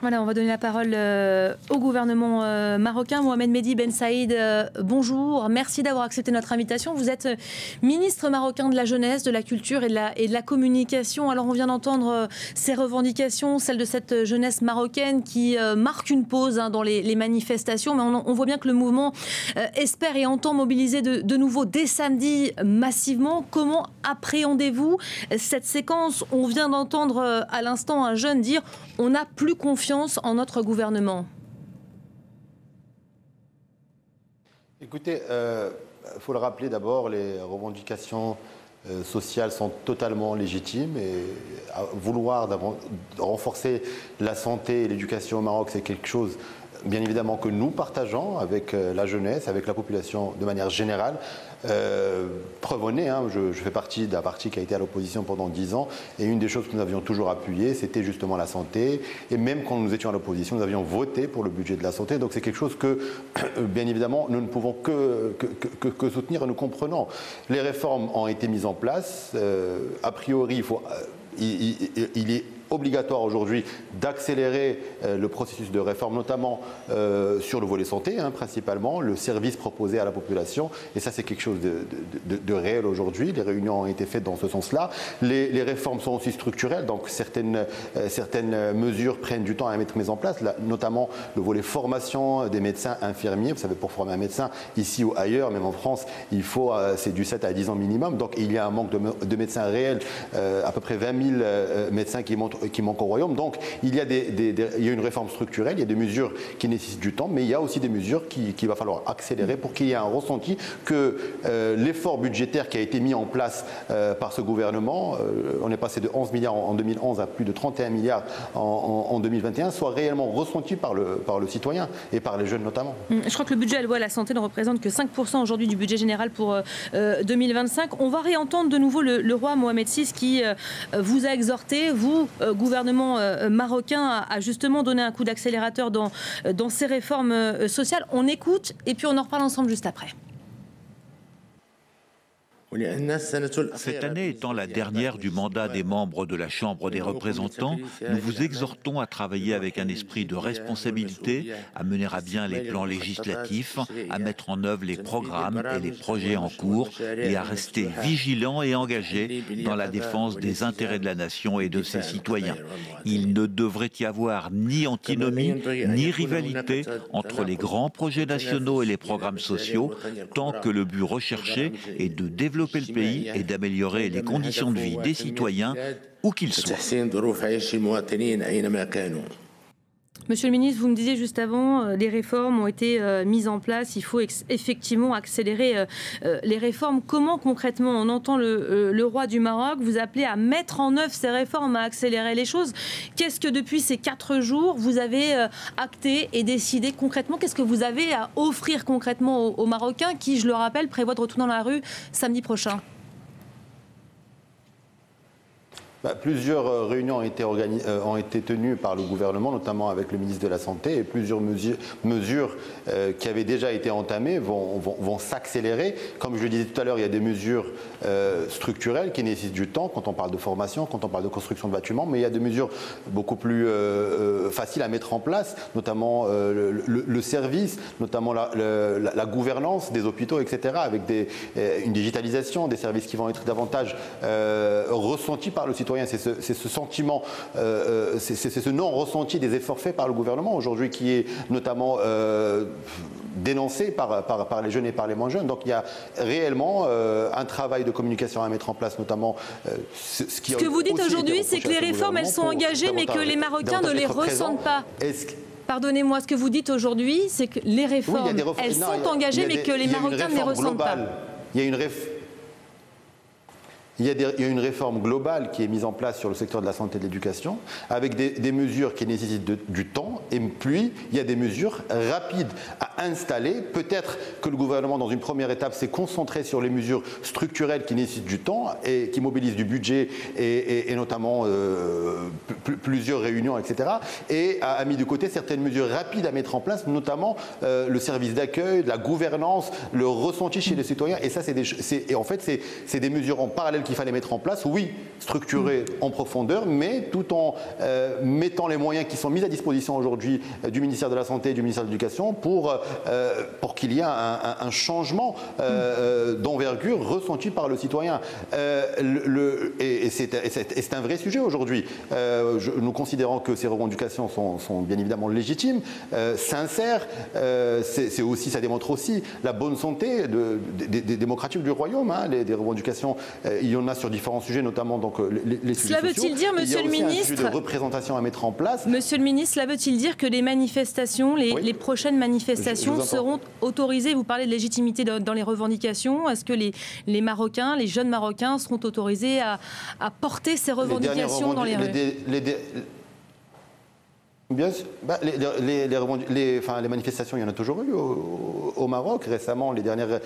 Voilà, on va donner la parole au gouvernement marocain. Mohamed Mehdi Ben Saïd, bonjour. Merci d'avoir accepté notre invitation. Vous êtes ministre marocain de la jeunesse, de la culture et de la communication. Alors, on vient d'entendre ces revendications, celles de cette jeunesse marocaine qui marque une pause dans les manifestations. Mais on voit bien que le mouvement espère et entend mobiliser de nouveau dès samedi massivement. Comment appréhendez-vous cette séquence? On vient d'entendre à l'instant un jeune dire « on n'a plus confiance en notre gouvernement ». Écoutez, il faut le rappeler d'abord, les revendications sociales sont totalement légitimes et vouloir renforcer la santé et l'éducation au Maroc, c'est quelque chose bien évidemment que nous partageons avec la jeunesse, avec la population de manière générale. Preuve en est, je fais partie d'un parti qui a été à l'opposition pendant 10 ans et une des choses que nous avions toujours appuyées, c'était justement la santé. Et même quand nous étions à l'opposition, nous avions voté pour le budget de la santé. Donc c'est quelque chose que, bien évidemment, nous ne pouvons que soutenir et nous comprenons. Les réformes ont été mises en place. A priori, il est obligatoire aujourd'hui d'accélérer le processus de réforme, notamment sur le volet santé, principalement, le service proposé à la population. Et ça, c'est quelque chose de réel aujourd'hui. Les réunions ont été faites dans ce sens-là. Les réformes sont aussi structurelles, donc certaines mesures prennent du temps à mettre mises en place, notamment le volet formation des médecins infirmiers. Vous savez, pour former un médecin, ici ou ailleurs, même en France, il faut, c'est du 7 à 10 ans minimum. Donc il y a un manque de médecins réels, à peu près 20 000 médecins qui manquent au royaume. Donc il y a une réforme structurelle, il y a des mesures qui nécessitent du temps, mais il y a aussi des mesures qu'il va falloir accélérer pour qu'il y ait un ressenti que l'effort budgétaire qui a été mis en place par ce gouvernement, on est passé de 11 milliards en 2011 à plus de 31 milliards en 2021, soit réellement ressenti par le citoyen et par les jeunes notamment. Je crois que le budget alloué à la santé ne représente que 5% aujourd'hui du budget général pour 2025. On va réentendre de nouveau le roi Mohamed VI qui vous a exhorté, vous, gouvernement marocain, a justement donné un coup d'accélérateur dans ces réformes sociales. On écoute et puis on en reparle ensemble juste après. Cette année étant la dernière du mandat des membres de la Chambre des représentants, nous vous exhortons à travailler avec un esprit de responsabilité, à mener à bien les plans législatifs, à mettre en œuvre les programmes et les projets en cours et à rester vigilants et engagés dans la défense des intérêts de la nation et de ses citoyens. Il ne devrait y avoir ni antinomie ni rivalité entre les grands projets nationaux et les programmes sociaux, tant que le but recherché est de développer le pays et d'améliorer les conditions de vie des citoyens où qu'ils soient. Monsieur le ministre, vous me disiez juste avant, les réformes ont été mises en place. Il faut effectivement accélérer les réformes. Comment concrètement, on entend le roi du Maroc vous appeler à mettre en œuvre ces réformes, à accélérer les choses? Qu'est-ce que depuis ces 4 jours, vous avez acté et décidé concrètement? Qu'est-ce que vous avez à offrir concrètement aux Marocains qui, je le rappelle, prévoient de retourner dans la rue samedi prochain? Plusieurs réunions ont été tenues par le gouvernement, notamment avec le ministre de la Santé, et plusieurs mesures qui avaient déjà été entamées vont s'accélérer. Comme je le disais tout à l'heure, il y a des mesures structurelles qui nécessitent du temps, quand on parle de formation, quand on parle de construction de bâtiments, mais il y a des mesures beaucoup plus faciles à mettre en place, notamment le service, notamment la gouvernance des hôpitaux, etc., avec une digitalisation, des services qui vont être davantage ressentis par le citoyen. C'est ce sentiment, c'est ce non-ressenti des efforts faits par le gouvernement aujourd'hui qui est notamment dénoncé par les jeunes et par les moins jeunes. Donc il y a réellement un travail de communication à mettre en place, notamment ce que vous dites aujourd'hui, c'est que les réformes, elles sont engagées, mais que les Marocains ne les ressentent pas. Pardonnez-moi, ce que vous dites aujourd'hui, c'est que les réformes, elles sont engagées, mais que les Marocains ne les ressentent pas. Il y a une réforme globale qui est mise en place sur le secteur de la santé et de l'éducation, avec des mesures qui nécessitent du temps, et puis il y a des mesures rapides à installer. Peut-être que le gouvernement, dans une première étape, s'est concentré sur les mesures structurelles qui nécessitent du temps et qui mobilisent du budget et notamment plusieurs réunions, etc. Et a mis de côté certaines mesures rapides à mettre en place, notamment le service d'accueil, la gouvernance, le ressenti chez les citoyens. Et ça, en fait, c'est des mesures en parallèle qu'il fallait mettre en place, oui, structurer en profondeur, mais tout en mettant les moyens qui sont mis à disposition aujourd'hui du ministère de la Santé et du ministère de l'Éducation pour qu'il y ait un changement d'envergure ressenti par le citoyen. Et c'est un vrai sujet aujourd'hui. Nous considérons que ces revendications sont bien évidemment légitimes, sincères. Ça démontre aussi la bonne santé des démocratiques du royaume. Hein, des revendications, il y en a sur différents sujets, notamment donc, les sujets sociaux. Cela veut-il dire, Monsieur le Ministre, un sujet de représentation à mettre en place. Monsieur le Ministre, cela veut-il dire que les manifestations, les prochaines manifestations seront autorisées? Vous parlez de légitimité dans les revendications. Est-ce que les Marocains, les jeunes Marocains seront autorisés à porter ces revendications dans les rues? Bien sûr. Les manifestations, il y en a toujours eu au Maroc. Récemment, les dernières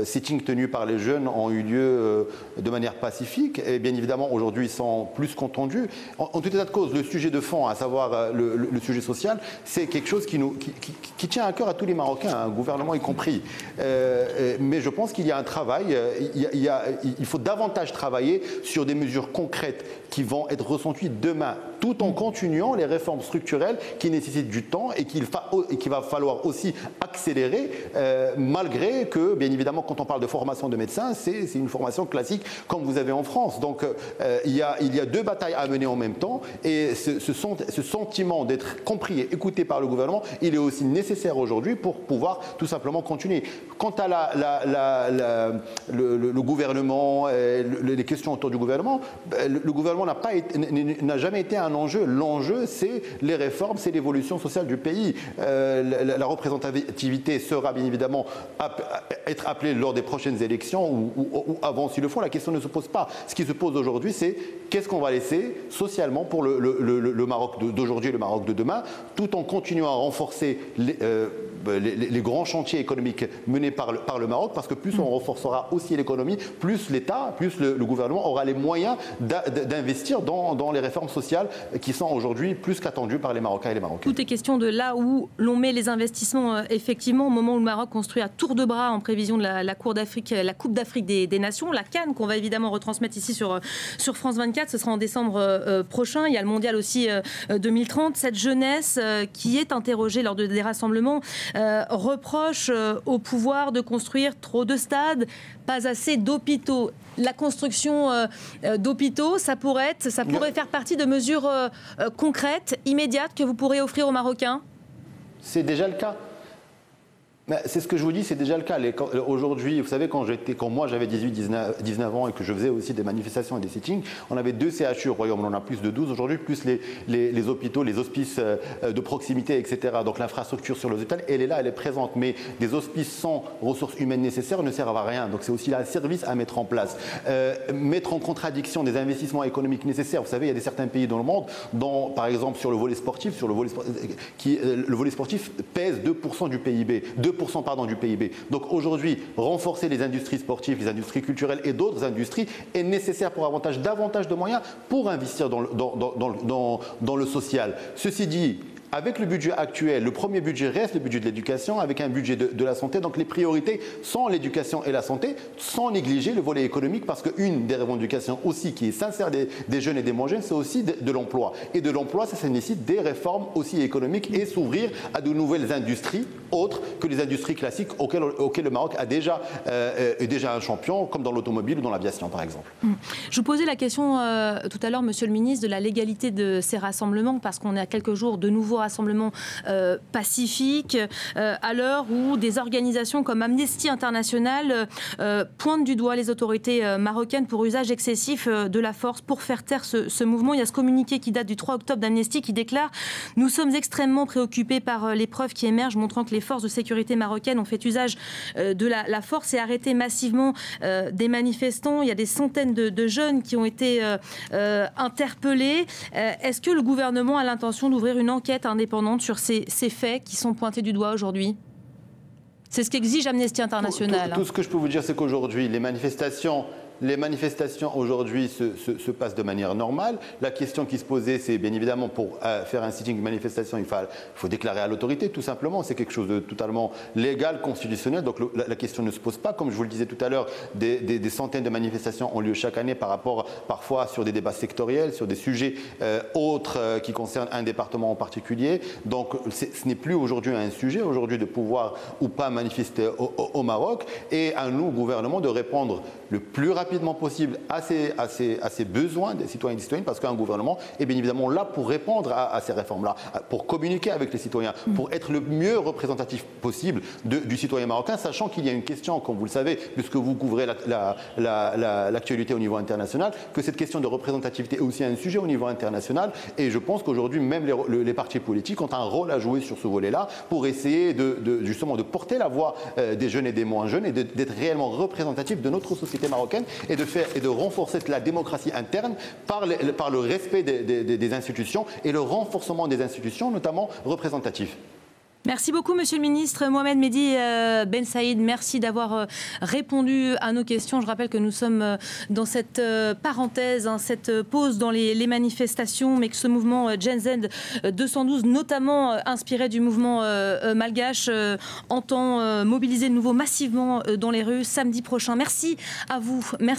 sittings tenus par les jeunes ont eu lieu de manière pacifique. Et bien évidemment, aujourd'hui, ils sont plus contendus. En tout état de cause, le sujet de fond, à savoir le sujet social, c'est quelque chose qui tient à cœur à tous les Marocains, un gouvernement y compris. Mais je pense qu'il y a un travail. Il faut davantage travailler sur des mesures concrètes qui vont être ressenties demain, tout en continuant les réformes structurelles qui nécessitent du temps et qu'il va falloir aussi accélérer, malgré que, bien évidemment, quand on parle de formation de médecins, c'est une formation classique comme vous avez en France. Donc, il y a deux batailles à mener en même temps, et ce sentiment d'être compris et écouté par le gouvernement, il est aussi nécessaire aujourd'hui pour pouvoir tout simplement continuer. Quant à le gouvernement, les questions autour du gouvernement, le gouvernement n'a jamais été un enjeu. L'enjeu, c'est les réformes, c'est l'évolution sociale du pays. La représentativité sera bien évidemment être appelée lors des prochaines élections ou avant s'il le faut. La question ne se pose pas. Ce qui se pose aujourd'hui, c'est qu'est-ce qu'on va laisser socialement pour le Maroc d'aujourd'hui et le Maroc de demain, tout en continuant à renforcer les grands chantiers économiques menés par le Maroc, parce que plus on renforcera aussi l'économie, plus l'État, plus le gouvernement aura les moyens d'investir dans les réformes sociales qui sont aujourd'hui plus qu'attendues par les Marocains et les Marocaines. Tout est question de là où l'on met les investissements, effectivement, au moment où le Maroc construit à tour de bras en prévision de la Coupe d'Afrique des Nations, la CAN, qu'on va évidemment retransmettre ici sur France 24, ce sera en décembre prochain. Il y a le mondial aussi 2030. Cette jeunesse qui est interrogée lors des rassemblements reproche au pouvoir de construire trop de stades, pas assez d'hôpitaux. La construction d'hôpitaux, ça pourrait faire partie de mesures concrètes, immédiates, que vous pourrez offrir aux Marocains? C'est déjà le cas. C'est ce que je vous dis, c'est déjà le cas. Aujourd'hui, vous savez, quand moi j'avais 18-19 ans et que je faisais aussi des manifestations et des sittings, on avait 2 CHU au Royaume, on en a plus de 12 aujourd'hui, plus les hôpitaux, les hospices de proximité, etc. Donc l'infrastructure sur les hôpitaux, elle est là, elle est présente. Mais des hospices sans ressources humaines nécessaires ne servent à rien. Donc c'est aussi un service à mettre en place. Mettre en contradiction des investissements économiques nécessaires. Vous savez, il y a certains pays dans le monde, dont par exemple sur le volet sportif, le volet sportif pèse 2% du PIB. 2% du PIB. Donc aujourd'hui, renforcer les industries sportives, les industries culturelles et d'autres industries est nécessaire pour davantage de moyens pour investir dans le social. Ceci dit, avec le budget actuel, le premier budget reste le budget de l'éducation, avec un budget de la santé. Donc les priorités sont l'éducation et la santé, sans négliger le volet économique, parce qu'une des revendications aussi qui est sincère des jeunes et des moins jeunes, c'est aussi de l'emploi. Et de l'emploi, ça nécessite des réformes aussi économiques et s'ouvrir à de nouvelles industries, autres que les industries classiques auxquelles le Maroc est déjà un champion, comme dans l'automobile ou dans l'aviation, par exemple. Je vous posais la question tout à l'heure, Monsieur le Ministre, de la légalité de ces rassemblements, parce qu'on est à quelques jours de nouveaux rassemblements pacifiques, à l'heure où des organisations comme Amnesty International pointent du doigt les autorités marocaines pour usage excessif de la force pour faire taire ce mouvement. Il y a ce communiqué qui date du 3 octobre d'Amnesty qui déclare « Nous sommes extrêmement préoccupés par les preuves qui émergent montrant que les forces de sécurité marocaines ont fait usage de la force et arrêté massivement des manifestants. Il y a des centaines de jeunes qui ont été interpellés. Est-ce que le gouvernement a l'intention d'ouvrir une enquête indépendante sur ces faits qui sont pointés du doigt aujourd'hui? C'est ce qu'exige Amnesty International. Tout ce que je peux vous dire, c'est qu'aujourd'hui, les manifestations les manifestations aujourd'hui se passent de manière normale. La question qui se posait, c'est bien évidemment pour faire un sitting de manifestation, il faut déclarer à l'autorité tout simplement. C'est quelque chose de totalement légal, constitutionnel. Donc la question ne se pose pas. Comme je vous le disais tout à l'heure, des centaines de manifestations ont lieu chaque année par rapport parfois sur des débats sectoriels, sur des sujets autres qui concernent un département en particulier. Donc ce n'est plus aujourd'hui un sujet aujourd'hui de pouvoir ou pas manifester au Maroc, et à nous, gouvernement, de répondre le plus rapidement possible à ces besoins des citoyens et des citoyennes, parce qu'un gouvernement est bien évidemment là pour répondre à ces réformes-là, pour communiquer avec les citoyens, pour être le mieux représentatif possible du citoyen marocain, sachant qu'il y a une question, comme vous le savez, puisque vous couvrez l'actualité au niveau international, que cette question de représentativité est aussi un sujet au niveau international, et je pense qu'aujourd'hui, même les partis politiques ont un rôle à jouer sur ce volet-là, pour essayer justement de porter la voix des jeunes et des moins jeunes, et d'être réellement représentatif de notre société marocaine, et de renforcer la démocratie interne par le respect des institutions et le renforcement des institutions, notamment représentatives. Merci beaucoup, Monsieur le Ministre. Mohamed Mehdi Ben Saïd, merci d'avoir répondu à nos questions. Je rappelle que nous sommes dans cette parenthèse, cette pause dans les manifestations, mais que ce mouvement Gen Z 212, notamment inspiré du mouvement malgache, entend mobiliser de nouveau massivement dans les rues samedi prochain. Merci à vous. Merci.